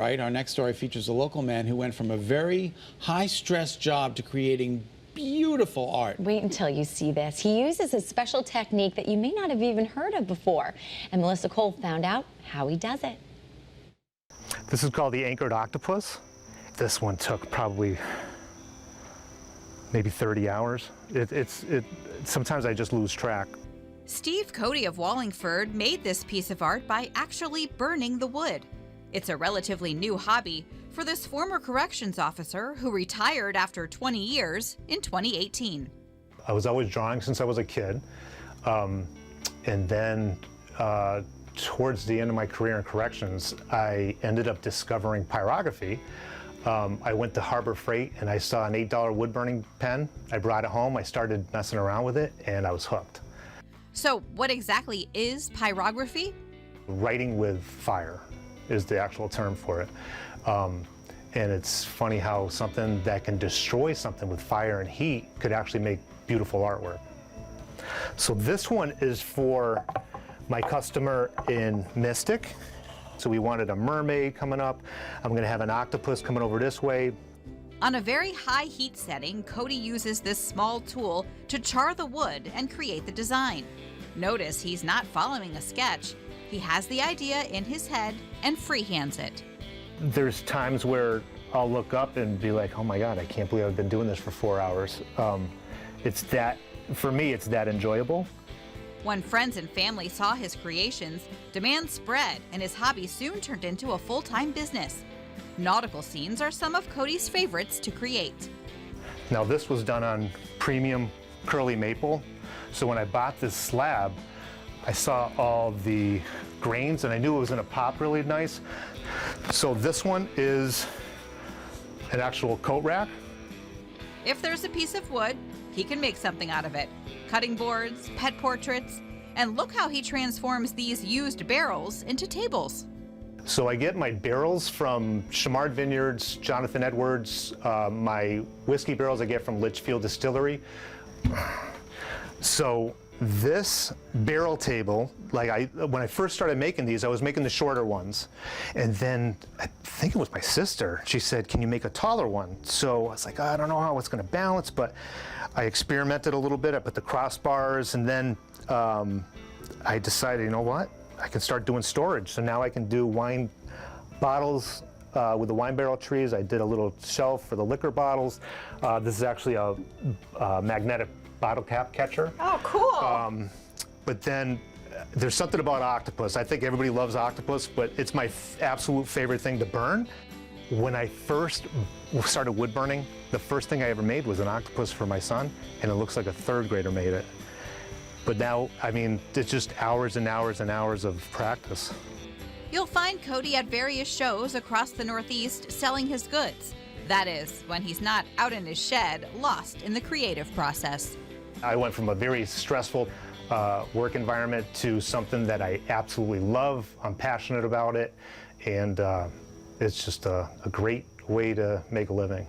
Right, our next story features a local man who went from a very high-stress job to creating beautiful art. Wait until you see this. He uses a special technique that you may not have even heard of before. And Melissa Cole found out how he does it. This is called the anchored octopus. This one took probably maybe 30 hours. Sometimes I just lose track. Steve Cody of Wallingford made this piece of art by actually burning the wood. It's a relatively new hobby for this former corrections officer who retired after 20 years in 2018. I was always drawing since I was a kid. And then towards the end of my career in corrections, I ended up discovering pyrography. I went to Harbor Freight and I saw an $8 wood burning pen. I brought it home, I started messing around with it, and I was hooked. So what exactly is pyrography? Writing with fire is the actual term for it. And it's funny how something that can destroy something with fire and heat could actually make beautiful artwork. So this one is for my customer in Mystic. So we wanted a mermaid coming up. I'm gonna have an octopus coming over this way. On a very high heat setting, Cody uses this small tool to char the wood and create the design. Notice he's not following a sketch. He has the idea in his head and freehands it. There's times where I'll look up and be like, oh my God, I can't believe I've been doing this for 4 hours. For me, it's that enjoyable. When friends and family saw his creations, demand spread and his hobby soon turned into a full-time business. Nautical scenes are some of Cody's favorites to create. Now this was done on premium curly maple. So when I bought this slab, I saw all the grains and I knew it was gonna pop really nice. So this one is an actual coat rack. If there's a piece of wood, he can make something out of it. Cutting boards, pet portraits, and look how he transforms these used barrels into tables. So I get my barrels from Chamard Vineyards, Jonathan Edwards, my whiskey barrels I get from Litchfield Distillery. So this barrel table, when I first started making these, I was making the shorter ones. And then I think it was my sister, she said, can you make a taller one? So I was like, I don't know how it's gonna balance, but I experimented a little bit. I put the crossbars, and then I decided, you know what? I can start doing storage. So now I can do wine bottles with the wine barrel trees. I did a little shelf for the liquor bottles. This is actually a magnetic bottle cap catcher. Oh, cool. But then there's something about octopus. I think everybody loves octopus, but it's my absolute favorite thing to burn. When I first started wood burning, the first thing I ever made was an octopus for my son, and it looks like a third grader made it. But now, I mean, it's just hours and hours and hours of practice. You'll find Cody at various shows across the Northeast selling his goods. That is, when he's not out in his shed, lost in the creative process. I went from a very stressful work environment to something that I absolutely love. I'm passionate about it, and it's just a great way to make a living.